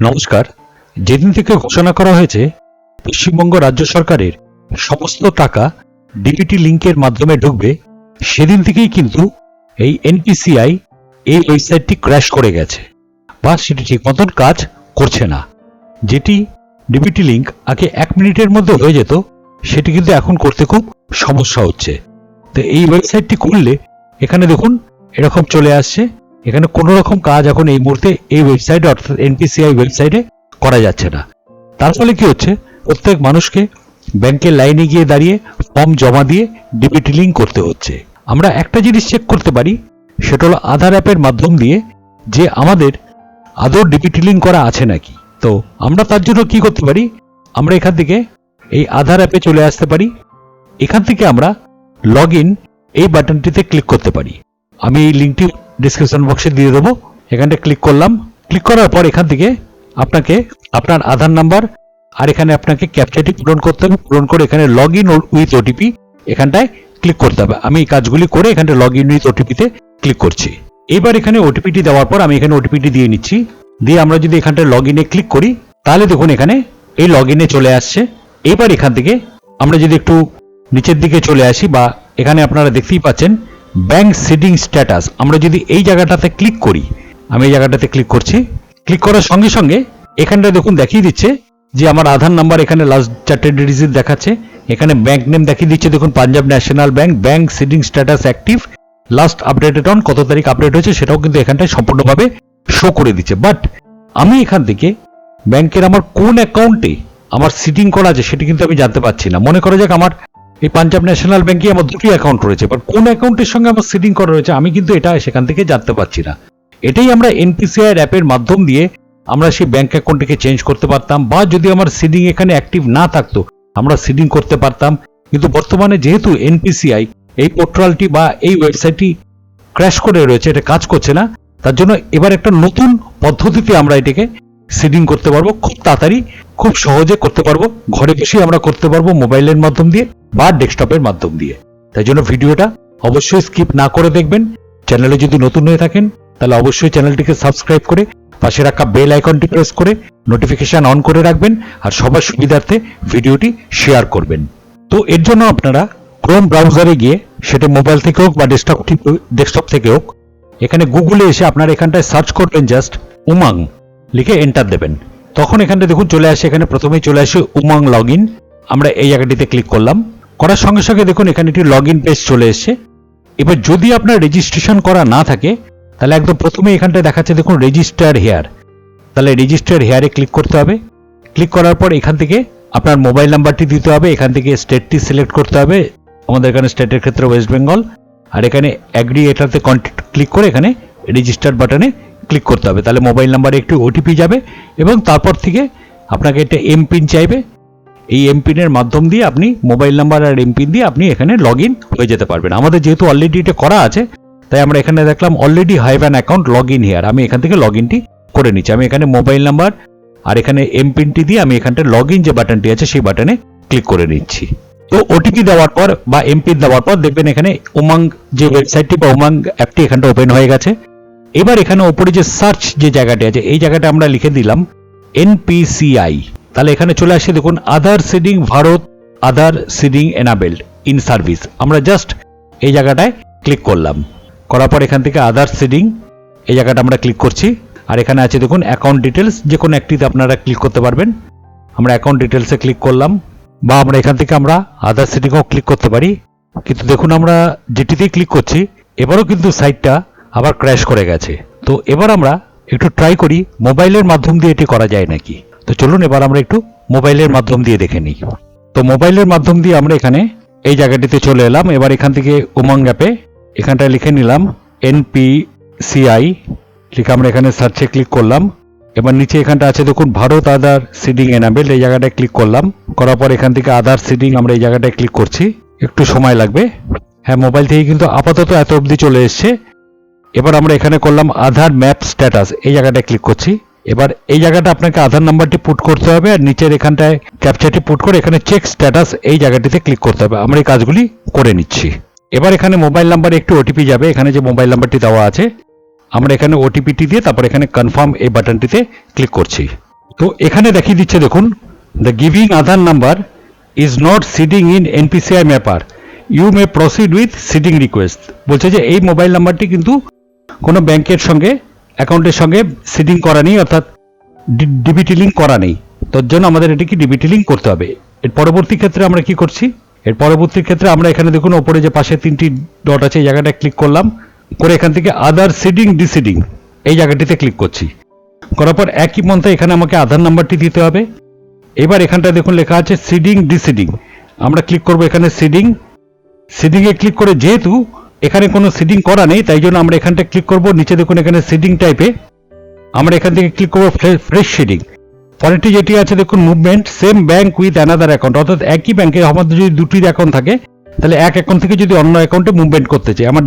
নমস্কার। যেদিন থেকে ঘোষণা করা হয়েছে পশ্চিমবঙ্গ রাজ্য সরকারের সমস্ত টাকা ডিবিটি লিংকের মাধ্যমে ঢুকবে, সেদিন থেকেই কিন্তু এই এনপিসিআই এই ওয়েবসাইটটি ক্র্যাশ করে গেছে বা সেটি ঠিক মতন কাজ করছে না। যেটি ডিবিটি লিংক আগে 1 মিনিটের মধ্যে হয়ে যেত, সেটি কিন্তু এখন করতে খুব সমস্যা হচ্ছে। তো এই ওয়েবসাইটটি খুললে এখানে দেখুন এরকম চলে আসছে। এখানে কোনো রকম কাজ এখন এই মুহূর্তে এই ওয়েবসাইটে অর্থাৎ এনপিসিআই ওয়েবসাইটে করা যাচ্ছে না। তার ফলে কি হচ্ছে, প্রত্যেক মানুষকে ব্যাংকের লাইনে গিয়ে দাঁড়িয়ে ফর্ম জমা দিয়ে ডিবিটি লিংক করতে হচ্ছে। আমরা একটা জিনিস চেক করতে পারি, সেটা হলো আধার অ্যাপের মাধ্যম দিয়ে যে আমাদের আদৌ ডিবিটি লিংক করা আছে নাকি। তো আমরা তার জন্য কি করতে পারি, আমরা এখান থেকে এই আধার অ্যাপে চলে আসতে পারি। এখান থেকে আমরা লগ ইন এই বাটনটিতে ক্লিক করতে পারি। আমি এই লিঙ্কটি ডিসক্রিপশন বক্সে দিয়ে দেবো। এখানটা ক্লিক করলাম। ক্লিক করার পর এখান থেকে আপনাকে আপনার আধার নাম্বার আর এখানে আপনাকে ক্যাপচাটি পূরণ করতে হবে। পূরণ করে এখানে লগ ইন উইথ ওটিপি এখানটায় ক্লিক করতে হবে। আমি এই কাজগুলি করে এখানটা লগ ইন উইথ ওটিপিতে ক্লিক করছি। এবার এখানে ওটিপিটি দেওয়ার পর আমি এখানে ওটিপিটি দিয়ে নিচ্ছি। দিয়ে আমরা যদি এখানটায় লগ ইনে ক্লিক করি, তাহলে দেখুন এখানে এই লগ ইনে চলে আসছে। এবার এখান থেকে আমরা যদি একটু নিচের দিকে চলে আসি, বা এখানে আপনারা দেখতেই পাচ্ছেন ব্যাংক সিডিং স্ট্যাটাস, আমরা যদি এই জায়গাটাতে ক্লিক করি, আমি এই জায়গাটাতে ক্লিক করছি। ক্লিক করার সঙ্গে সঙ্গে এখানটা দেখুন দেখিয়ে দিচ্ছে যে আমার আধার নাম্বার এখানে লাস্ট 4টে ডিজিট দেখাচ্ছে। এখানে ব্যাংক নেম দেখিয়ে দিচ্ছে, দেখুন Punjab National bank. Bank seeding status active, last updated on, কত তারিখ আপডেট হয়েছে সেটাও কিন্তু এখানটায় সম্পূর্ণভাবে শো করে দিচ্ছে। বাট আমি এখান থেকে ব্যাংকের আমার কোন অ্যাকাউন্টে আমার সিডিং করা আছে সেটি কিন্তু আমি জানতে পারছি না। মনে করা যাক আমার এই পাঞ্জাব ন্যাশনাল ব্যাংকে আমার 2টি অ্যাকাউন্ট রয়েছে, বাট কোন অ্যাকাউন্টের সঙ্গে আমার সিডিং করা রয়েছে আমি কিন্তু এটা সেখান থেকে জানতে পারছি না। এটাই আমরা এনপিসিআই অ্যাপের মাধ্যম দিয়ে আমরা সেই ব্যাংক অ্যাকাউন্টটিকে চেঞ্জ করতে পারতাম, বা যদি আমার সিডিং এখানে অ্যাক্টিভ না থাকতো আমরা সিডিং করতে পারতাম। কিন্তু বর্তমানে যেহেতু এনপিসিআই এই পোর্টালটি বা এই ওয়েবসাইটটি ক্র্যাশ করে রয়েছে, এটা কাজ করছে না, তার জন্য এবার একটা নতুন পদ্ধতিতে আমরা এটাকে সিডিং করতে পারবো। খুব তাড়াতাড়ি খুব সহজে করতে পারবো, ঘরে বসেই আমরা করতে পারবো মোবাইলের মাধ্যম দিয়ে বা ডেস্কটপের মাধ্যম দিয়ে। তাই জন্য ভিডিওটা অবশ্যই স্কিপ না করে দেখবেন। চ্যানেলে যদি নতুন হয়ে থাকেন তাহলে অবশ্যই চ্যানেলটিকে সাবস্ক্রাইব করে পাশে রাখা বেল আইকনটি প্রেস করে নোটিফিকেশন অন করে রাখবেন, আর সবার সুবিধার্থে ভিডিওটি শেয়ার করবেন। তো এর জন্য আপনারা ক্রোম ব্রাউজারে গিয়ে, সেটা মোবাইল থেকে হোক বা ডেস্কটপ থেকে হোক, এখানে গুগলে এসে আপনারা এখানটায় সার্চ করবেন জাস্ট উমাং লিখে এন্টার দেবেন। তখন এখানটা দেখুন চলে আসে, এখানে প্রথমেই চলে আসে উমাং লগ ইন। আমরা এই জায়গাটিতে ক্লিক করলাম। করার সঙ্গে সঙ্গে দেখুন এখানে একটি লগ ইন পেজ চলে এসছে। এবার যদি আপনার রেজিস্ট্রেশন করা না থাকে তাহলে একদম প্রথমে এখানটায় দেখাচ্ছে দেখুন রেজিস্টার হেয়ার, তাহলে রেজিস্টার হেয়ারে ক্লিক করতে হবে। ক্লিক করার পর এখান থেকে আপনার মোবাইল নাম্বারটি দিতে হবে, এখান থেকে স্টেটটি সিলেক্ট করতে হবে। আমাদের এখানে স্টেটের ক্ষেত্রে ওয়েস্ট বেঙ্গল। আর এখানে অ্যাগ্রি এটাতে ক্লিক করে এখানে রেজিস্টার বাটনে ক্লিক করতে হবে। তাহলে মোবাইল নাম্বারে একটি ওটিপি যাবে এবং তারপর থেকে আপনাকে একটা এমপিন চাইবে। এই এমপিনের মাধ্যম দিয়ে আপনি মোবাইল নাম্বার আর এমপিন দিয়ে আপনি এখানে লগ ইন হয়ে যেতে পারবেন। আমাদের যেহেতু অলরেডি এটা করা আছে, তাই আমরা এখানে দেখলাম already have an account log in here. আমি এখান থেকে লগ ইনটি করে নিচ্ছি। আমি এখানে মোবাইল নাম্বার আর এখানে এমপিনটি দিয়ে আমি এখানটা লগ ইন যে বাটনটি আছে সেই বাটনে ক্লিক করে নিচ্ছি। তো ওটিপি দেওয়ার পর বা এমপিন দেওয়ার পর দেখবেন এখানে উমাং যে ওয়েবসাইটটি বা উমাং অ্যাপটি এখানটা ওপেন হয়ে গেছে। এবার এখানে ওপরে যে সার্চ যে জায়গাটি আছে এই জায়গাটা আমরা লিখে দিলাম এনপিসিআই। তাহলে এখানে চলে আসে দেখুন Aadhaar seeding Bharat, Aadhaar seeding enabled in service. আমরা জাস্ট এই জায়গাটায় ক্লিক করলাম। করার পর এখান থেকে আধার সিডিং এই জায়গাটা আমরা ক্লিক করছি। আর এখানে আছে দেখুন অ্যাকাউন্ট ডিটেলস, যে কোনো একটিতে আপনারা ক্লিক করতে পারবেন। আমরা অ্যাকাউন্ট ডিটেলসে ক্লিক করলাম, বা আমরা এখান থেকে আমরা আধার সিডিংও ক্লিক করতে পারি। কিন্তু দেখুন আমরা যেটিতেই ক্লিক করছি এবারও কিন্তু সাইটটা আবার ক্র্যাশ করে গেছে। তো এবার আমরা একটু ট্রাই করি মোবাইলের মাধ্যম দিয়ে এটি করা যায় নাকি। তো চলুন এবার আমরা একটু মোবাইলের মাধ্যম দিয়ে দেখে নিই। তো মোবাইলের মাধ্যম দিয়ে আমরা এখানে এই জায়গাটিতে চলে এলাম। এবার এখান থেকে উমাং অ্যাপে এখানটায় লিখে নিলাম এনপিসিআই, লিখে আমরা এখানে সার্চে ক্লিক করলাম। এবার নিচে এখানটা আছে দেখুন ভারত আধার সিডিং এনাবেল, এই জায়গাটায় ক্লিক করলাম। করার পর এখান থেকে আধার সিডিং আমরা এই জায়গাটায় ক্লিক করছি। একটু সময় লাগবে। হ্যাঁ, মোবাইল থেকে কিন্তু আপাতত এত অবধি চলে এসছে। এবার আমরা এখানে করলাম আধার ম্যাপ স্ট্যাটাস, এই জায়গাটায় ক্লিক করছি। এবার এই জায়গাটা আপনাকে আধার নাম্বারটি পুট করতে হবে, আর নিচের এখানটায় ক্যাপচারটি পুট করে এখানে চেক স্ট্যাটাস এই জায়গাটিতে ক্লিক করতে হবে। আমরা এই কাজগুলি করে নিচ্ছি। এবার এখানে মোবাইল নাম্বারে একটু ওটিপি যাবে। এখানে যে মোবাইল নাম্বারটি দেওয়া আছে আমরা এখানে ওটিপিটি দিয়ে তারপর এখানে কনফার্ম এই বাটনটিতে ক্লিক করছি। তো এখানে দেখিয়ে দিচ্ছে দেখুন, the giving Aadhaar number is not seeding in NPCI mapper, you may proceed with seeding request. বলছে যে এই মোবাইল নাম্বারটি কিন্তু কোনো ব্যাংকের সঙ্গে অ্যাকাউন্টের সঙ্গে সিডিং করা নেই, অর্থাৎ ডিবিটি লিঙ্ক করা নেই। তার জন্য আমাদের এটিকে ডিবিটি লিঙ্ক করতে হবে। এর পরবর্তী ক্ষেত্রে আমরা কি করছি, এর পরবর্তী ক্ষেত্রে আমরা এখানে দেখুন ওপরে যে পাশে 3টি ডট আছে এই জায়গাটা ক্লিক করলাম, করে এখান থেকে আদার সিডিং ডিসিডিং এই জায়গাটিতে ক্লিক করছি। করার পর একই মন্ত্রে এখানে আমাকে আধার নাম্বারটি দিতে হবে। এবার এখানটা দেখুন লেখা আছে সিডিং ডিসিডিং, আমরা ক্লিক করব এখানে সিডিংয়ে ক্লিক করে, যেহেতু এখানে কোনো সিডিং করা নেই তাই জন্য আমরা এখানটা ক্লিক করব। নিচে দেখুন এখানে সিডিং টাইপে আমরা এখান থেকে ক্লিক করব ফ্রেশ সিডিং। পরেরটি যেটি আছে দেখুন movement same bank with another account, অর্থাৎ একই ব্যাংকে আমাদের যদি দুটি অ্যাকাউন্ট থাকে তাহলে এক অ্যাকাউন্ট থেকে যদি অন্য অ্যাকাউন্টে মুভমেন্ট করতে চাই, আমার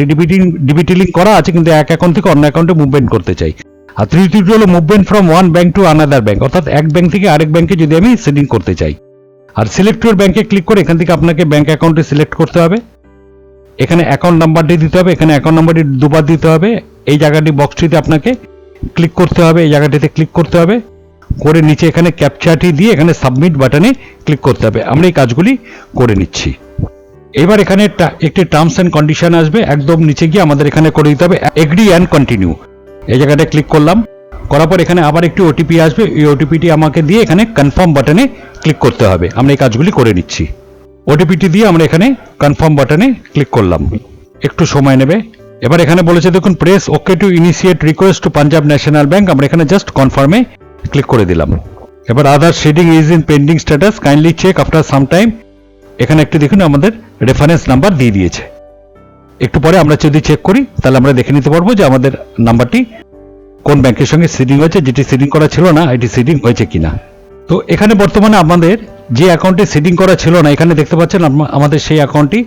ডিবিটি লিঙ্ক করা আছে কিন্তু এক অ্যাকাউন্ট থেকে অন্য অ্যাকাউন্টে মুভমেন্ট করতে চাই। আর তৃতীয়টি হলো movement from one bank to another bank, অর্থাৎ এক ব্যাংক থেকে আরেক ব্যাংকে যদি আমি সিডিং করতে চাই। আর সিলেক্ট ইউর ব্যাংকে ক্লিক করে এখান থেকে আপনাকে ব্যাংক অ্যাকাউন্টে সিলেক্ট করতে হবে। এখানে অ্যাকাউন্ট নাম্বারটি দিতে হবে, এখানে অ্যাকাউন্ট নাম্বারটি দুবার দিতে হবে। এই জায়গাটি বক্সটিতে আপনাকে ক্লিক করতে হবে, এই জায়গাটিতে ক্লিক করতে হবে, করে নিচে এখানে ক্যাপচাটি দিয়ে এখানে সাবমিট বাটনে ক্লিক করতে হবে। আমরা এই কাজগুলি করে নিচ্ছি। এবার এখানে একটি টার্মস অ্যান্ড কন্ডিশন আসবে, একদম নিচে গিয়ে আমাদের এখানে করে দিতে হবে এগ্রি অ্যান্ড কন্টিনিউ। এই জায়গাটা ক্লিক করলাম, করার পর এখানে আবার একটি ওটিপি আসবে, এই ওটিপিটি আমাকে দিয়ে এখানে কনফার্ম বাটনে ক্লিক করতে হবে। আমরা এই কাজগুলি করে নিচ্ছি। ওটিপিটি দিয়ে আমরা এখানে কনফার্ম বাটনে ক্লিক করলাম, একটু সময় নেবে। এবার এখানে বলেছে দেখুন press okay to initiate request to Punjab National Bank, আমরা এখানে জাস্ট কনফার্মে ক্লিক করে দিলাম। এবার Aadhaar seeding is in pending status, kindly check after some time. এখানে একটি দেখুন আমাদের রেফারেন্স নাম্বার দিয়ে দিয়েছে। একটু পরে আমরা যদি চেক করি তাহলে আমরা দেখে নিতে পারবো যে আমাদের নাম্বারটি কোন ব্যাংকের সঙ্গে সিডিং হয়েছে, যেটি সিডিং করা ছিল না এটি সিডিং হয়েছে কিনা। তো এখানে বর্তমানে আমাদের যে অ্যাকাউন্টে সিডিং করা ছিল না, এখানে দেখতে পাচ্ছেন আমাদের সেই অ্যাকাউন্টটি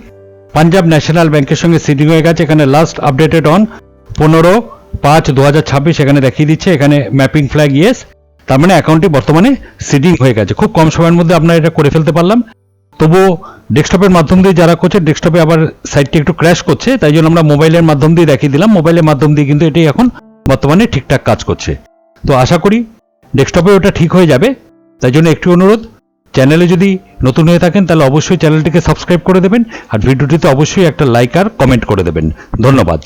পাঞ্জাব ন্যাশনাল ব্যাংকের সঙ্গে সিডিং হয়ে গেছে। এখানে লাস্ট আপডেটেড অন 15/5/2026 এখানে দেখিয়ে দিচ্ছে, এখানে ম্যাপিং ফ্ল্যাগ ইয়েস, তার মানে অ্যাকাউন্টটি বর্তমানে সিডিং হয়ে গেছে। খুব কম সময়ের মধ্যে আমরা এটা করে ফেলতে পারলাম। তবুও ডেস্কটপের মাধ্যম দিয়ে যারা করছে, ডেস্কটপে আবার সাইটটি একটু ক্র্যাশ করছে, তাই জন্য আমরা মোবাইলের মাধ্যম দিয়ে দেখিয়ে দিলাম। মোবাইলের মাধ্যম দিয়ে কিন্তু এটি এখন বর্তমানে ঠিকঠাক কাজ করছে। তো আশা করি ডেস্কটপে ওটা ঠিক হয়ে যাবে। তাই জন্য একটি অনুরোধ, চ্যানেলে যদি নতুন হয়ে থাকেন তাহলে অবশ্যই চ্যানেলটিকে সাবস্ক্রাইব করে দেবেন, আর ভিডিওটিতে অবশ্যই একটা লাইক আর কমেন্ট করে দেবেন। ধন্যবাদ।